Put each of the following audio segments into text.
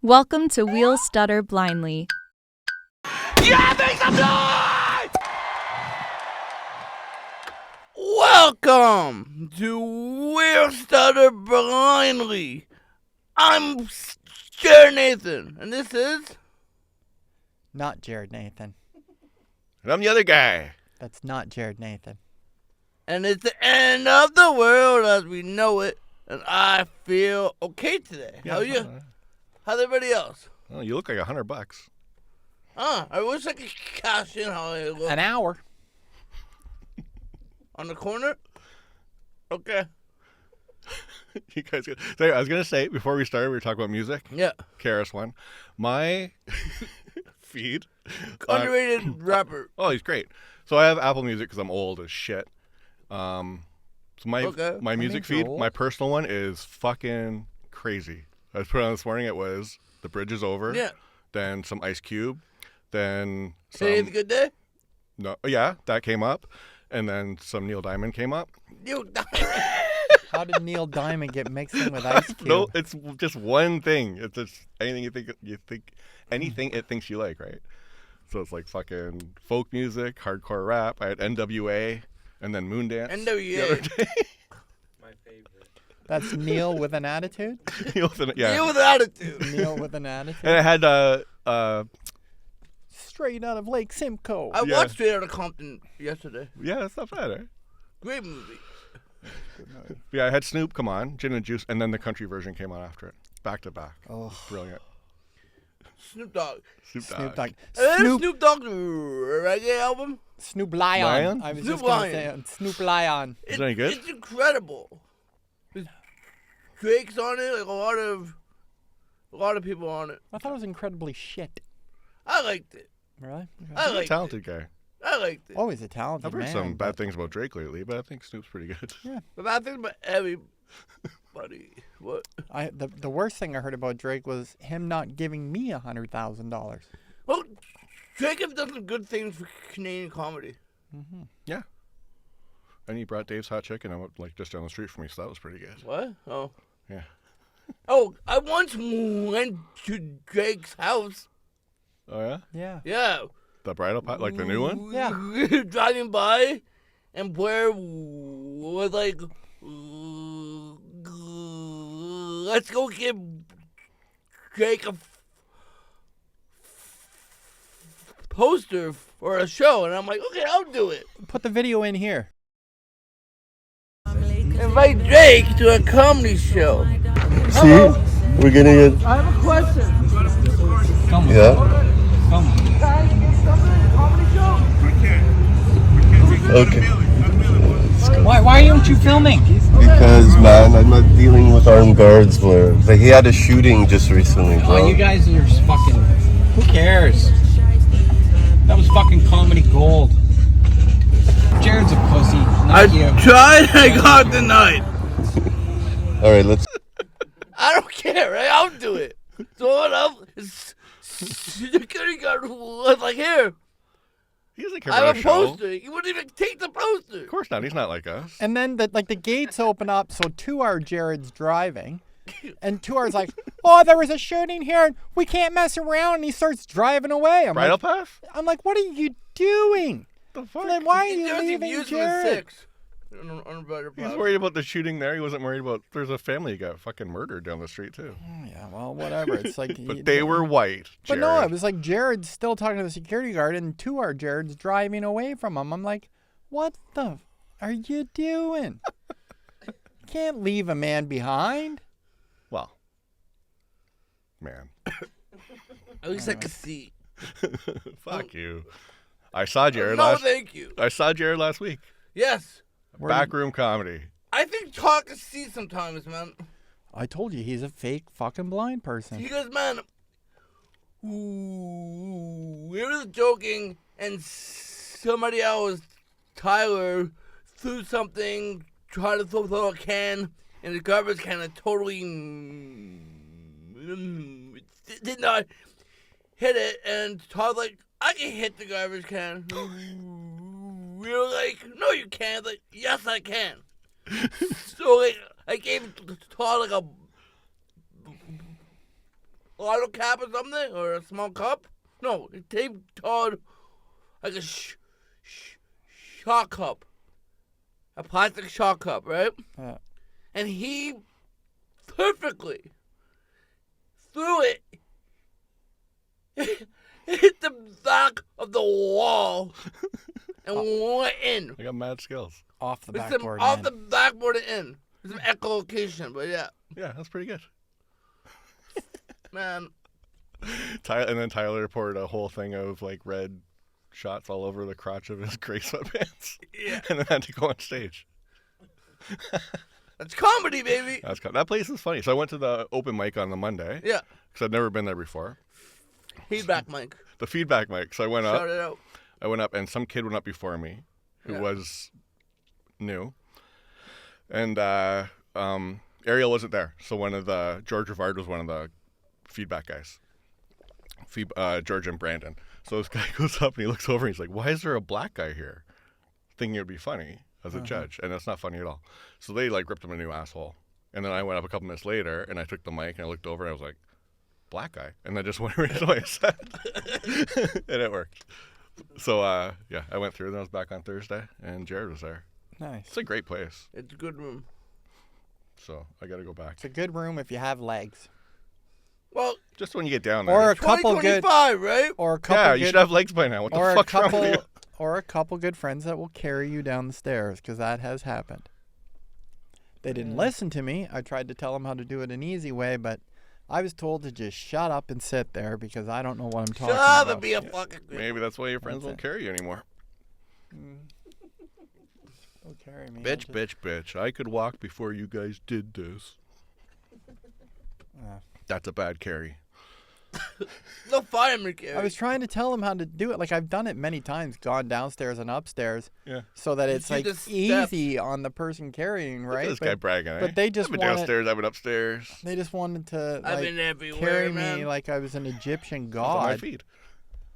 Welcome to Wheel Stutter Blindly. Yeah, make some noise! Welcome to Wheel Stutter Blindly. I'm Jared Nathan, and this is... Not Jared Nathan. And I'm the other guy. That's not Jared Nathan. And it's the end of the world as we know it, and I feel okay today. Yeah, How are you? How's everybody else? Oh, you look like $100. I wish I could cash in how I look. An hour. On the corner? Okay. You guys, so I was gonna say before we started, we were talking about music. Yeah. KRS-One, my feed. Underrated rapper. Oh, he's great. So I have Apple Music because I'm old as shit. So my music feed, my personal one is fucking crazy. I was put on this morning. It was "The Bridge Is Over." Yeah. Then some Ice Cube. Then some. Today's a good day? No, yeah, that came up, and then some Neil Diamond came up. How did Neil Diamond get mixed in with Ice Cube? No, it's just one thing. It's just anything anything it thinks you like, right? So it's like fucking folk music, hardcore rap. I had NWA and then Moondance. NWA. The other day. My favorite. That's Neil with an attitude? Neil with an attitude. Neil with an attitude? And it had Straight out of Lake Simcoe. I watched Straight Outta Compton yesterday. yeah, that's not bad, eh? Great movie. Yeah, I had Snoop come on, Gin and Juice, and then the country version came on after it, back to back. Oh. Brilliant. Snoop Dogg. Snoop Dogg. Snoop Dogg reggae album. Snoop Lion. Lion? I was Snoop just going to Lion. say Snoop Lion. Is it any good? It's incredible. Drake's on it, like a lot of people on it. I thought it was incredibly shit. I liked it. Really? I He's a liked talented guy. it. I liked it. Oh, he's a talented I've heard man. some bad things about Drake lately, but I think Snoop's pretty good. Yeah. But I think about everybody. What? The worst thing I heard about Drake was him not giving me $100,000. Well, Drake has done some good things for Canadian comedy. Mm-hmm. Yeah. And he brought Dave's Hot Chicken out like just down the street from me, so that was pretty good. What? Oh. Yeah. Oh, I once went to Drake's house. Oh yeah? Yeah. Yeah. The bridal pot, like the new one? Yeah. Driving by, and Blair was like, let's go give Drake a poster for a show. And I'm like, okay, I'll do it. Put the video in here. Invite Drake to a comedy show. See? We're getting it. I have a question. Yeah. Okay. Why aren't you filming? Because, man, I'm not dealing with armed guards, Blair. Like, he had a shooting just recently, bro. Oh, you guys are fucking. Who cares? That was fucking comedy gold. Jared's a pussy. Not you. Tried, I got denied. All right, let's. I don't care, right? I'll do it. So what else? Security guard was like, here. He doesn't care I about have a a show. poster. You wouldn't even take the poster. Of course not. He's not like us. And then the gates open up, so 2R Jared's driving, and 2R's like, oh, there was a shooting here, and we can't mess around, and he starts driving away. Bridal path? I'm like, what are you doing? The fuck? Like, why are you Jersey leaving Views was Jared? 6. He's worried about the shooting there. He wasn't worried about. There's a family that got fucking murdered down the street too. Yeah, well, whatever. It's like, But they were white. But Jared. no, it was like Jared's still talking to the security guard, and 2R Jared's driving away from him. I'm like, what the are you doing? You can't leave a man behind. Well, man. At least I could see. Fuck you. I saw Jared No, last. thank you. I saw Jared last week. Yes. Backroom comedy. I think talk is see sometimes, man. I told you he's a fake fucking blind person. Because, man, we were joking, and somebody else, Tyler, threw something, tried to throw a can, and the garbage can totally did not hit it, and Todd like, I can hit the garbage can. We were like, no, you can't. Like, yes, I can. So like, I gave Todd like a bottle cap or something, or a small cup. No, he taped Todd like a shot cup, a plastic shot cup, right? Yeah. And he perfectly threw it. Hit the back of the wall and went in. I got mad skills. Off the With some backboard. off the backboard and in. There's some echolocation, but yeah. Yeah, that's pretty good. Man. And then Tyler poured a whole thing of like red shots all over the crotch of his gray sweatpants. Yeah. And then had to go on stage. That's comedy, baby. That place is funny. So I went to the open mic on the Monday. Yeah. Because I'd never been there before. Feedback mic. The feedback mic. So I went up. Shout it out. I went up and some kid went up before me who was new. And Ariel wasn't there. So George Rivard was one of the feedback guys. George and Brandon. So this guy goes up and he looks over and he's like, why is there a black guy here? Thinking it would be funny as a judge. And it's not funny at all. So they like ripped him a new asshole. And then I went up a couple minutes later and I took the mic and I looked over and I was like, black guy. And I just went right to what I said. And it worked. So, I went through and I was back on Thursday and Jared was there. Nice. It's a great place. It's a good room. So I got to go back. It's a good room if you have legs. Well, just when you get down there. Or a couple good, right? or a couple. Yeah, good, you should have legs by now. What the or fuck's wrong with you? Or a couple good friends that will carry you down the stairs, because that has happened. They didn't listen to me. I tried to tell them how to do it an easy way, but I was told to just shut up and sit there because I don't know what I'm talking Shut up about. and be a fucking. Maybe that's why your friends won't carry you anymore. Don't carry me. Bitch. I could walk before you guys did this. That's a bad carry. No fireman carry. I was trying to tell them how to do it. Like, I've done it many times, gone downstairs and upstairs, Yeah. so that it's see like the steps. easy on the person carrying, Look at right? this guy bragging, but they just I've been wanted- downstairs, I've been upstairs. They just wanted to I've like, been everywhere, carry man. me like I was an Egyptian It's on my god. feet.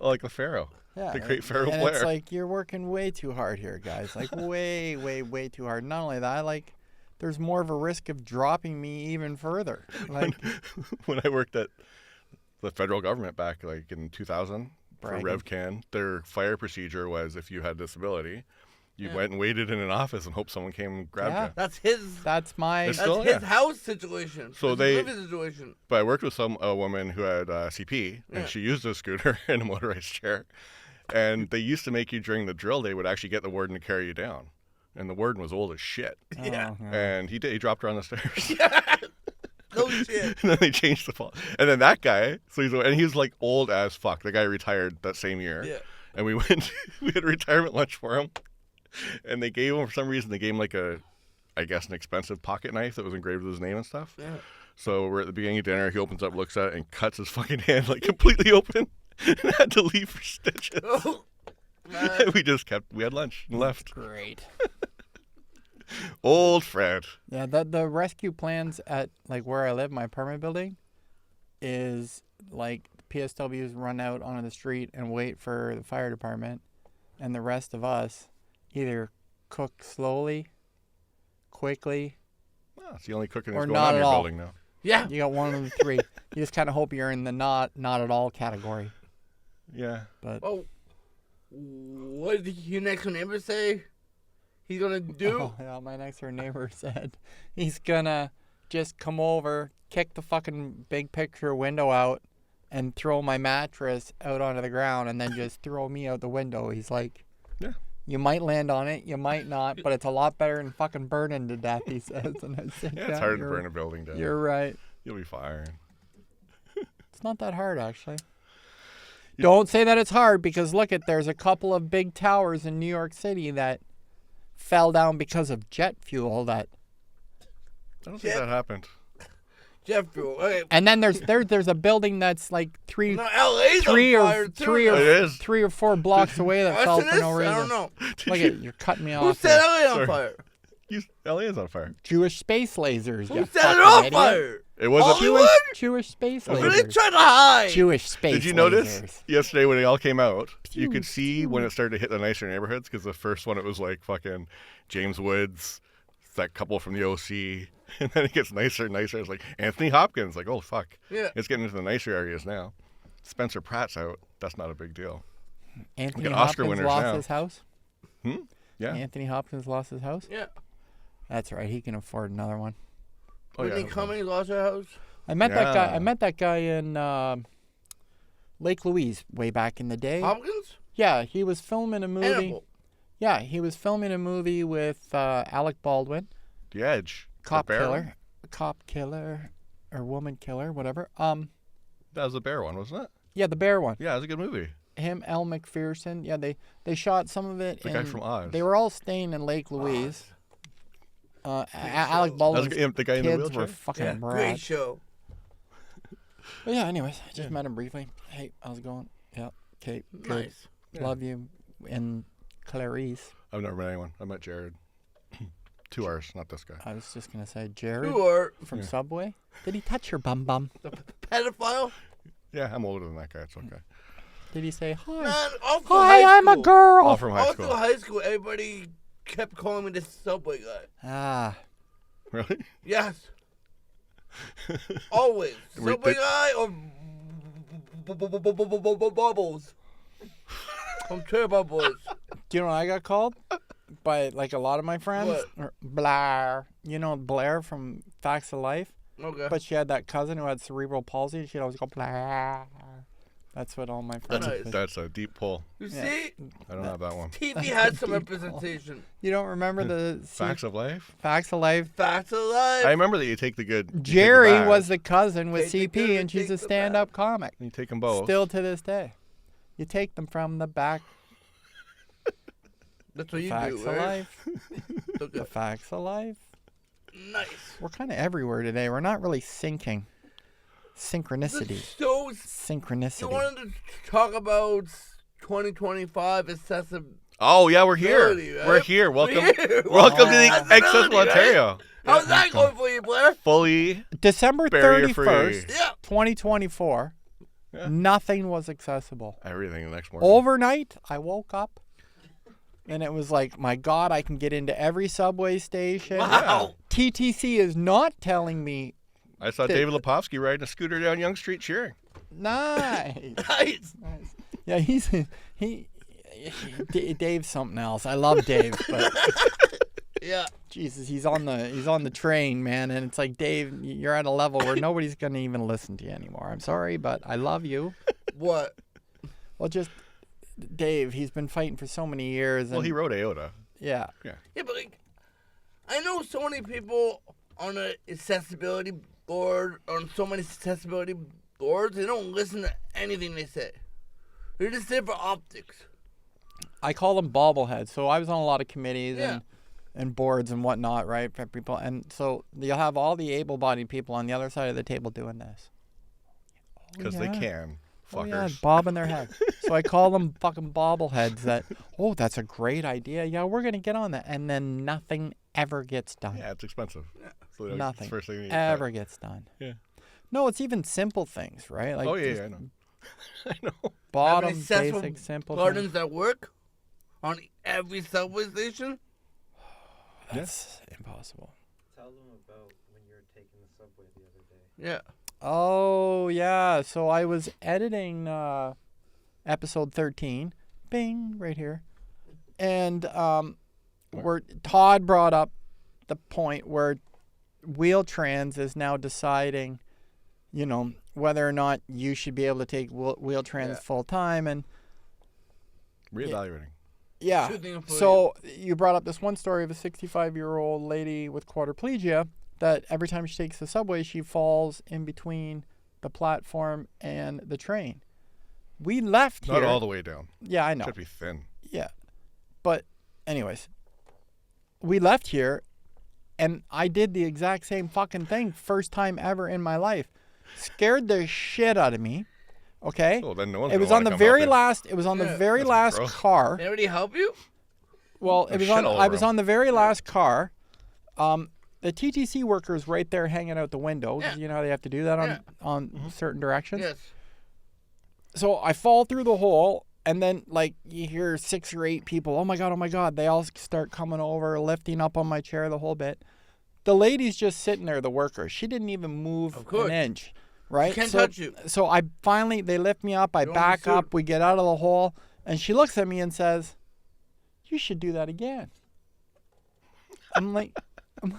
Oh, like the Pharaoh. Yeah, The great Pharaoh and Blair. it's like, you're working way too hard here, guys. Like, way, way, way too hard. Not only that, like, there's more of a risk of dropping me even further. Like, When I worked at the federal government back like in 2000 for Bragging. RevCan, their fire procedure was if you had disability, you went and waited in an office and hoped someone came and grabbed Yeah. you. That's his. that's my. It's That's still- his yeah. house situation. So That's they- his living situation. But I worked with a woman who had CP, and Yeah. she used a scooter and a motorized chair. And they used to make you during the drill, they would actually get the warden to carry you down. And the warden was old as shit. Yeah. And he dropped her on the stairs. No shit. And then they changed the fall. And then that guy, and he was like old as fuck. The guy retired that same year. Yeah. And we had a retirement lunch for him. And they gave him, for some reason, like an expensive pocket knife that was engraved with his name and stuff. Yeah. So we're at the beginning of dinner. He opens up, looks at it, and cuts his fucking hand like completely open. And had to leave for stitches. Oh, And we had lunch and left. Great. Old Fred. Yeah, the rescue plans at like where I live, my apartment building, is like PSWs run out onto the street and wait for the fire department, and the rest of us either cook slowly, quickly. Oh, it's the only cooking Or that's going not on in at your all. building now. yeah. You got one of the three. You just kind of hope you're in the not at all category. Yeah. But Oh, what did your next door neighbor say he's gonna do? oh, yeah, my next door neighbor said he's gonna just come over, kick the fucking big picture window out, and throw my mattress out onto the ground, and then just throw me out the window. He's like, Yeah. You might land on it, you might not, but it's a lot better than fucking burning to death, he says. And I said, Yeah, it's hard to burn a building down. You're right. You'll be fine. It's not that hard, actually. Don't say that it's hard, because look there's a couple of big towers in New York City that fell down because of jet fuel that. I don't think that happened. Jeff, okay. And then there's a building that's like three No, LA's or on fire too. three or It is. 3 or 4 blocks away that fell Listen for to no this? reason. I don't know. Look at you're cutting me Who off. set there. LA on Sorry. fire? LA is on fire. Jewish space lasers. Who you set it fucking on idiot. fire? It was Hollywood? Jewish space What are they lasers. trying to hide? Jewish space Did you notice lasers. yesterday when they all came out? You could see when it started to hit the nicer neighborhoods because the first one it was like fucking James Woods, that couple from the OC, and then it gets nicer and nicer. It's like Anthony Hopkins. Like, oh fuck, Yeah. It's getting into the nicer areas now. Spencer Pratt's out. That's not a big deal. Anthony Look at Oscar Hopkins winners lost now. his house. Yeah. Anthony Hopkins lost his house. Yeah. That's right. He can afford another one. Oh, Whitney yeah. Cummings lost her house. I met that guy. Yeah. I met that guy in Lake Louise way back in the day. Hopkins? Yeah, he was filming a movie. Hannibal. Yeah, he was filming a movie with Alec Baldwin, The Edge. cop The bear one? killer, cop killer, or woman killer, whatever. That was the bear one, wasn't it? Yeah, the bear one. Yeah, it was a good movie. Him, Elle McPherson. Yeah, they shot some of it. The guy from Oz. They were all staying in Lake Louise. Alec Baldwin's the guy in the kids wheelchair. were fucking Great brats. show. But yeah, anyways, I just met him briefly. Hey, how's it going? Yeah, okay, good. Nice. Love you. And Clarice. I've never met anyone. I met Jared. 2 hours, not this guy. I was just going to say, Jared Who are from Subway. Did he touch your bum bum? the pedophile? Yeah, I'm older than that guy. It's okay. Did he say, hi? Man, all through Hi, high I'm a school- girl. All from high All school. through high school, everybody kept calling me the Subway guy. Ah, Really? Yes. Always. Wait, Subway they- guy or Bubbles. From Turbo Boys. do you know what I got called? By like a lot of my friends? What? Or Blair. You know Blair from Facts of Life? Okay. But she had that cousin who had cerebral palsy. She'd always go, Blair. That's what all my friends Nice. would. That's a deep pull. You Yeah. see? I don't have that one. TV That's had a some deep representation. You don't remember the Facts of life. Facts of Life? Facts of life. I remember that you take the good. you take the Jerry bad, was the cousin with Take the good CP, and and she's take a the stand-up comic. You take them both. Still to this day. You take them from the back. That's what you Facts do, of right? life. Okay. The facts of life. Nice. We're kind of everywhere today. We're not really syncing. Synchronicity. So, you Synchronicity. wanted to talk about 2025 accessibility, Oh yeah, we're here. right? We're here. Welcome. here. Welcome to the Accessibility, Accessible right? Ontario. How's that going for you, Blair? Fully December barrier-free. 31st, Yeah. 2024. Yeah. Nothing was accessible. Everything the next morning. Overnight, I woke up and it was like, my God, I can get into every subway station. Wow. TTC is not telling me. I saw David Lepovsky riding a scooter down Yonge Street cheering. Nice. Nice. Yeah, Dave's something else. I love Dave, but Yeah. Jesus, he's on the train, man, and it's like, Dave, you're at a level where nobody's gonna even listen to you anymore. I'm sorry, but I love you. What? Well, just Dave, he's been fighting for so many years. Well, And, he rode AOTA. yeah. Yeah, but like, I know so many people on an accessibility board, on so many accessibility boards, they don't listen to anything they say. They're just there for optics. I call them bobbleheads. So I was on a lot of committees Yeah. and boards and whatnot, right, for people. And so you'll have all the able-bodied people on the other side of the table doing this. Because yeah. they can. Oh, Fuckers. yeah, bobbing their head. So I call them fucking bobbleheads that, oh, that's a great idea. Yeah, we're going to get on that. And then nothing ever gets done. Yeah, it's expensive. So that's Nothing the first thing you need. ever gets done. Yeah. No, it's even simple things, right? Like Oh, yeah, just I know. I know. bottom, Having accessible basic, simple gardens things. that work on every subway station. That's impossible. Tell them about when you were taking the subway the other day. Yeah. Oh, yeah. So I was editing episode 13. Bing, right here. And where Todd brought up the point where Wheel-Trans is now deciding, you know, whether or not you should be able to take Wheel-Trans Yeah. full time. And Reevaluating. yeah. Shooting for So you brought up this one story of a 65-year-old lady with quadriplegia that every time she takes the subway, she falls in between the platform and the train. We left here. Not all the way down. Yeah, I know. Should be thin. Yeah. But anyways, we left here and I did the exact same fucking thing first time ever in my life. Scared the shit out of me. Okay? Oh, then no one's It gonna was wanna on the come very help you. last it was on the Yeah. very That's last gross. car. They already help you? Well, it was There's on shit all I over was 'em. on the very last car. The TTC workers right there hanging out the window. 'Cause Yeah. you know how they have to do that on Yeah. on certain directions. Yes. So I fall through the hole. And then, like, you hear 6 or 8 people, oh my God. They all start coming over, lifting up on my chair, the whole bit. The lady's just sitting there, the worker. She didn't even move an inch, right? She can't touch you. So I finally, they lift me up, I back up, we get out of the hole, and she looks at me and says, you should do that again. I'm like,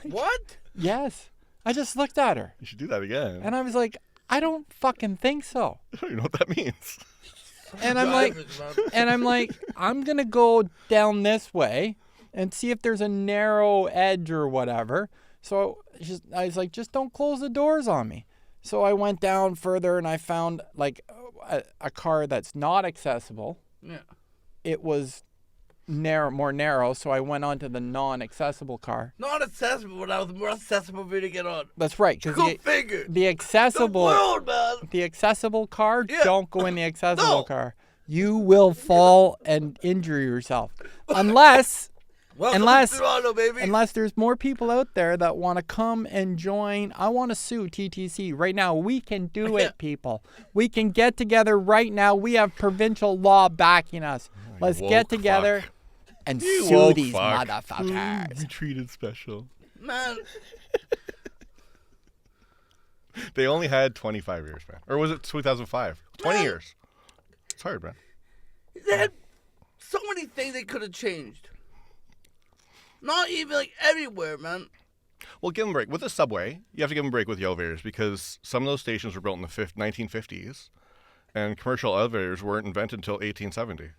what? Yes. I just looked at her. You should do that again. And I was like, I don't fucking think so. I don't even know what that means. And I'm like, I'm going to go down this way and see if there's a narrow edge or whatever. So I was like, just don't close the doors on me. So I went down further and I found like a car that's not accessible. Yeah. It was more narrow, so I went on to the non-accessible car. Not accessible, but I was more accessible for you to get on. That's right. Go figure. The accessible, the world, man. The accessible car, don't go in the accessible car. You will fall and injure yourself. Unless Toronto, baby. Unless there's more people out there that want to come and join. I want to sue TTC. Right now, we can do it, people. We can get together right now. We have provincial law backing us. Let's get together and sue these motherfuckers. You treated special. Man. They only had 25 years, man. Or was it 2005? 20 years. It's hard, man. They had so many things they could have changed. Not even like everywhere, man. Well, give them a break. With the subway, you have to give them a break with the elevators because some of those stations were built in the 1950s and commercial elevators weren't invented until 1870.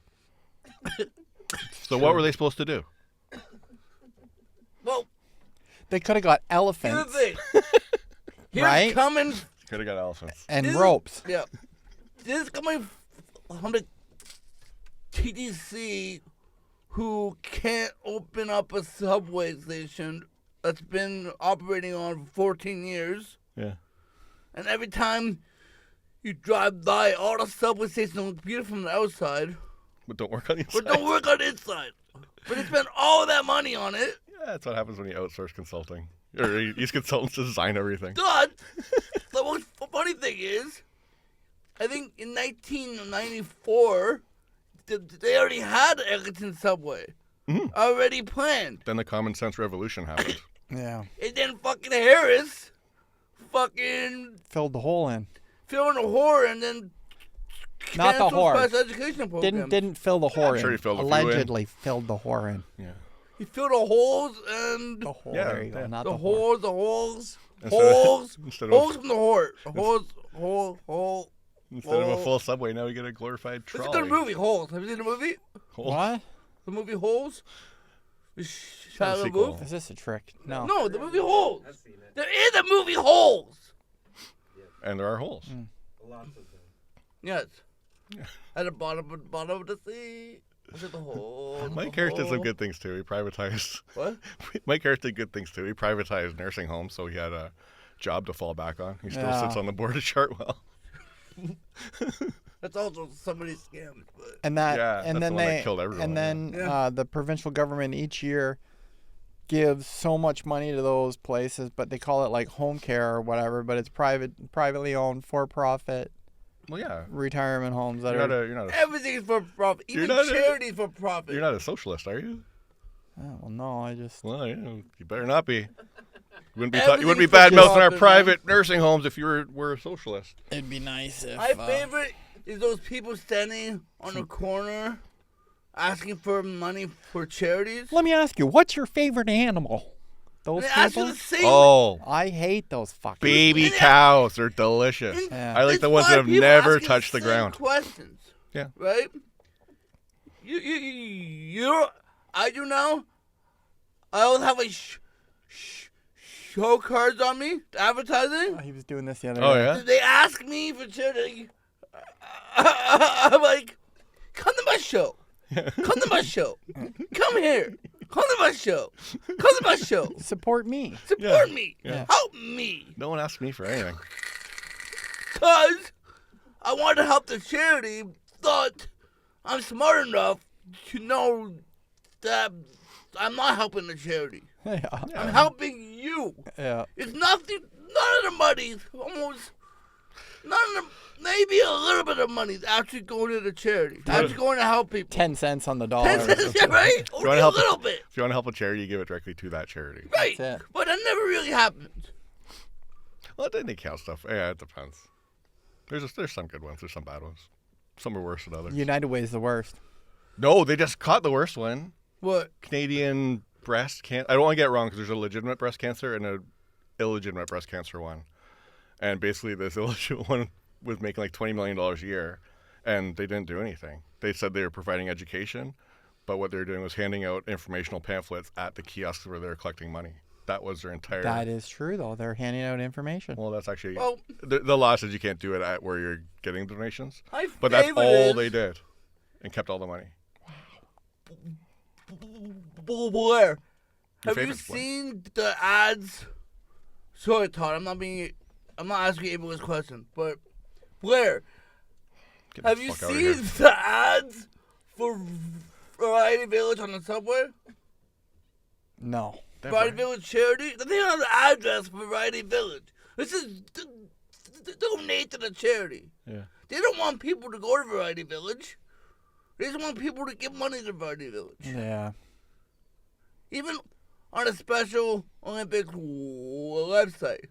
So what were they supposed to do? Well, they could have got elephants. Here's the thing. Right? Coming. Could have got elephants. And ropes. Yeah. This is coming from the TTC who can't open up a subway station that's been operating on for 14 years. Yeah. And every time you drive by, all the subway stations look beautiful from the outside. But don't work on the inside. But don't work on the inside. But they spend all that money on it. Yeah, that's what happens when you outsource consulting. Or you use consultants to design everything. Done. The most funny thing is, I think in 1994, they already had the Eglinton subway. Already planned. Then the common sense revolution happened. Yeah. And then fucking Harris fucking filled the hole in. Filled the whore and then not the whore. Special education program. Didn't fill the whore in. Sure he filled Allegedly filled the whore in. Yeah. He filled the holes and the hole. Yeah, there you go. Not the the holes, whore. the holes, Holes from the whore. Hole. Instead of a full subway, now we get a glorified trolley. Look at the movie Holes. Have you seen the movie? What? The movie Holes? Shia LaBeouf? Is this a trick? No. No, the movie Holes. There is a movie Holes. And there are holes. Lots of them. Yes. At the bottom of the sea. Look at the hole. Mike Harris did some good things too. He privatized. What? Mike Harris did good things too. He privatized nursing homes, so he had a job to fall back on. He still sits on the board of Chartwell. That's also somebody's scam. But. And that, yeah, and then that killed everyone. And then the provincial government each year gives so much money to those places, but they call it like home care or whatever. But it's privately owned, for profit. Well, yeah. Retirement homes that you're not everything's for profit. Even charities for profit. You're not a socialist, are you? Oh, well, no, I just. Well, you better not be. You wouldn't be bad mouthing our private nursing homes if you were a socialist. It'd be nice if. My favorite is those people standing on the corner asking for money for charities. Let me ask you, what's your favorite animal? Those people? Oh, I hate those fucking baby cows. They're delicious. Yeah. I like the ones that have never touched the ground. Questions. Yeah. Right. You. I do now. I always have like show cards on me, advertising. Oh, he was doing this the other day. Oh yeah. They ask me for charity. I'm like, come to my show. Come to my show. Come here. Come to my show. Come to my show. Support me. Support me. Yeah. Help me. No one asked me for anything. Because I wanted to help the charity, thought I'm smart enough to know that I'm not helping the charity. Yeah. I'm helping you. Yeah. It's nothing, none of the money's almost Maybe a little bit of money is actually going to the charity. Actually going to help people. 10 cents on the dollar. 10 cents, yeah, right? Only a little bit. If you want to help a charity, you give it directly to that charity. Right. That's it. But that never really happened. Well, didn't they count stuff? Yeah, it depends. There's some good ones. There's some bad ones. Some are worse than others. United Way is the worst. No, they just caught the worst one. What? Canadian breast cancer. I don't want to get it wrong because there's a legitimate breast cancer and a illegitimate breast cancer one. And basically this illegitimate one was making like $20 million a year, and they didn't do anything. They said they were providing education, but what they were doing was handing out informational pamphlets at the kiosks where they were collecting money. That was their entire... That is true, though. They're handing out information. Well, that's actually... Well, the law says you can't do it at where you're getting donations. my But that's favorite all is- they did and kept all the money. Blair, have you favorite's Blair. seen the ads? Sorry, Todd, I'm not asking you this question, but Blair, Get the have you fuck outta here. seen the ads for Variety Village on the subway? No. Variety Village charity? They don't have the address for Variety Village. This is donate to the charity. Yeah. They don't want people to go to Variety Village. They just want people to give money to Variety Village. Yeah. Even on a Special Olympics website,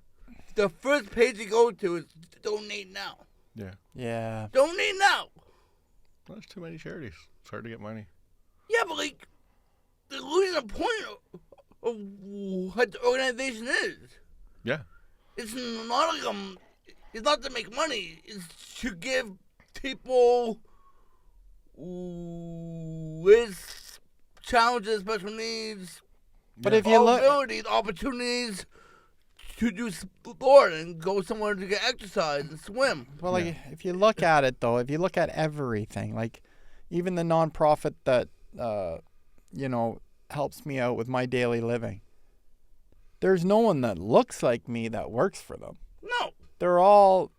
the first page you go to is donate now. Yeah. Yeah. Donate now. Well, there's too many charities. It's hard to get money. Yeah, but like, they're losing the point of what the organization is. Yeah. It's not like it's not to make money. It's to give people with challenges, special needs, But if you look... abilities, opportunities to do sport and go somewhere to get exercise and swim. Well, like, if you look at it, though, if you look at everything, like, even the nonprofit that, helps me out with my daily living, there's no one that looks like me that works for them. No. They're all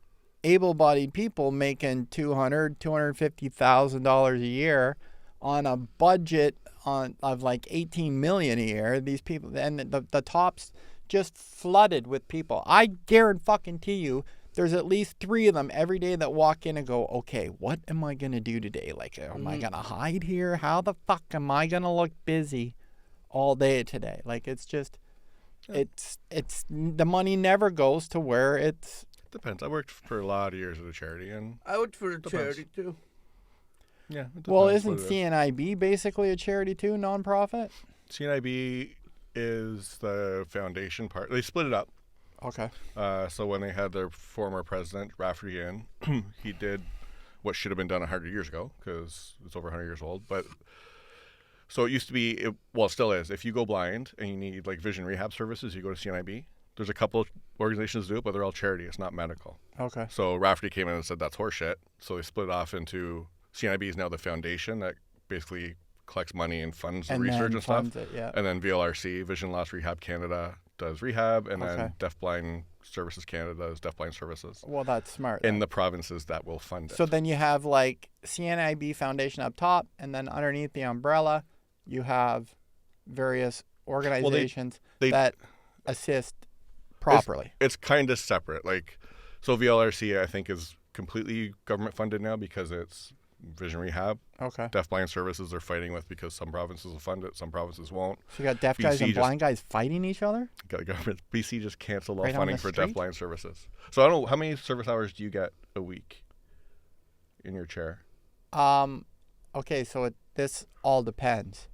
able-bodied people making $250,000 a year on a budget of like $18 million a year. These people, and the top's just flooded with people. I guarantee you, there's at least 3 of them every day that walk in and go, okay, what am I gonna do today? Like, am I gonna hide here? How the fuck am I gonna look busy all day today? Like, it's just, it's the money never goes to where it's. Depends. I worked for a lot of years at a charity, and I worked for a charity too. yeah. It depends Well, what isn't it is. CNIB basically a charity too, nonprofit? CNIB is the foundation part. They split it up. Okay. So when they had their former president, Rafferty, in, he did what should have been done 100 years ago because it's over 100 years old. But so it used to be, it still is. If you go blind and you need like vision rehab services, you go to CNIB. There's a couple of organizations that do it, but they're all charity. It's not medical. Okay. So Rafferty came in and said that's horseshit. So they split it off into CNIB is now the foundation that basically collects money and funds the research and stuff. Funds it, yeah. And then VLRC, Vision Loss Rehab Canada, does rehab, and Okay. then Deafblind Services Canada does deafblind services Well, that's smart. in then. the provinces that will fund it. So then you have like CNIB Foundation up top, and then underneath the umbrella, you have various organizations they- that assist properly. It's kind of separate. Like, so VLRC, I think, is completely government funded now because it's vision rehab. Okay. Deafblind services they're fighting with because some provinces will fund it, some provinces won't. So you got deaf guys BC and just- blind guys fighting each other? Got the government. BC just canceled all Right on funding the for street? deafblind services. So I don't know, how many service hours do you get a week in your chair? Okay, so this all depends.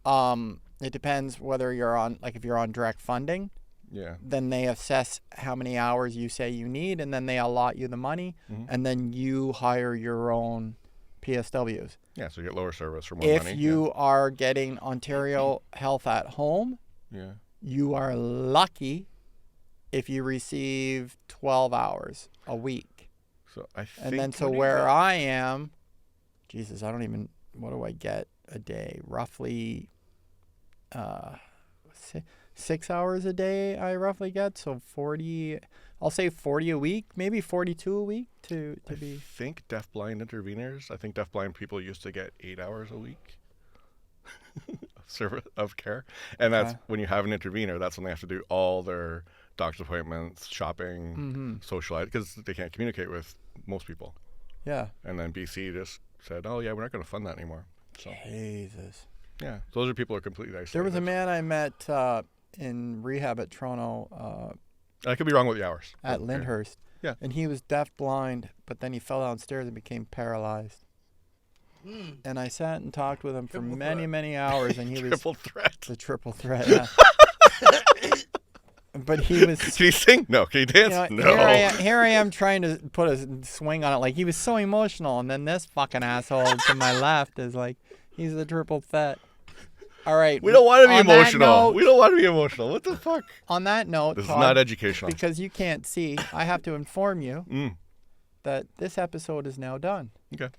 It depends whether you're on, like, if you're on direct funding, Yeah. then they assess how many hours you say you need, and then they allot you the money, and then you hire your own PSWs. Yeah, so you get lower service for more If money. you are getting Ontario Health at Home, Yeah. you are lucky if you receive 12 hours a week. So I think And then so what do you where get? I am, Jesus, I don't even, what do I get a day? Roughly 6 hours a day I roughly get. So 40, I'll say 40 a week, maybe 42 a week to I be. think deafblind interveners. I think deafblind people used to get 8 hours a week of service of care, and that's Okay. when you have an intervener. That's when they have to do all their doctor's appointments, shopping, socialize, because they can't communicate with most people. Yeah. And then BC just said, "Oh yeah, we're not going to fund that anymore." So Jesus. yeah, those are people who are completely isolated. There was a man I met in rehab at Toronto. I could be wrong with the hours. At Lyndhurst. Yeah. And he was deaf-blind, but then he fell downstairs and became paralyzed. And I sat and talked with him for many hours, and he triple threat. The triple threat. Yeah. But he was. Can he sing? No. Can he dance? No. Here I am trying to put a swing on it. Like, he was so emotional, and then this fucking asshole to my left is like, he's the triple threat. All right. We don't want to be emotional. We don't want to be emotional. What the fuck? On that note, this Todd, is not educational. Because you can't see, I have to inform you that this episode is now done. Okay.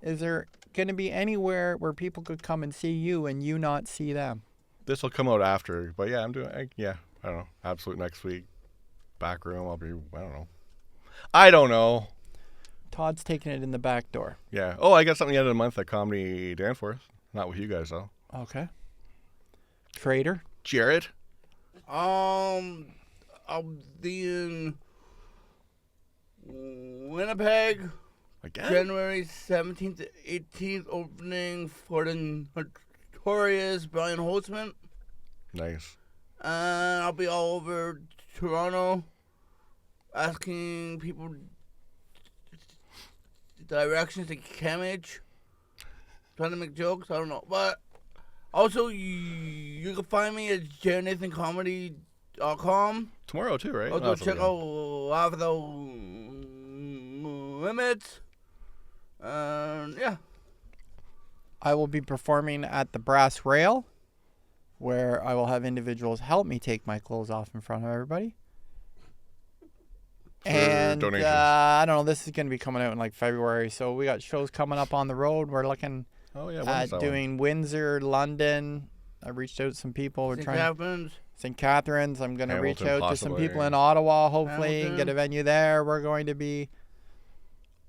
Is there going to be anywhere where people could come and see you and you not see them? This will come out after, but yeah, I don't know. Absolute next week. Back room. I don't know. Todd's taking it in the back door. Yeah. Oh, I got something the end of the month at Comedy Danforth. Not with you guys though. Okay. Trader? Jared? I'll be in Winnipeg. Again? January 17th to 18th, opening for the notorious Brian Holtzman. Nice. And I'll be all over Toronto asking people directions to Cambridge. Trying to make jokes, I don't know. But also, you can find me at jarednathancomedy.com. Tomorrow too, right? Also, check out Laugh Without Limits. Yeah. I will be performing at the Brass Rail, where I will have individuals help me take my clothes off in front of everybody. And I don't know, this is going to be coming out in like February, so we got shows coming up on the road. We're looking at doing Windsor, London. I reached out to some people. We're trying St. Catharines. I'm going to reach out to some people in Ottawa, hopefully, and get a venue there. We're going to be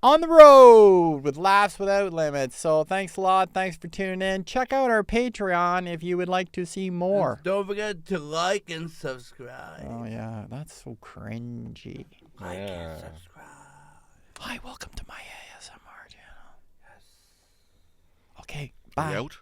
on the road with Laughs Without Limits. So thanks a lot. Thanks for tuning in. Check out our Patreon if you would like to see more. And don't forget to like and subscribe. Oh, yeah. That's so cringy. Like and subscribe. Hi, welcome to my ASMR channel. Yes. Okay, bye. Are we out?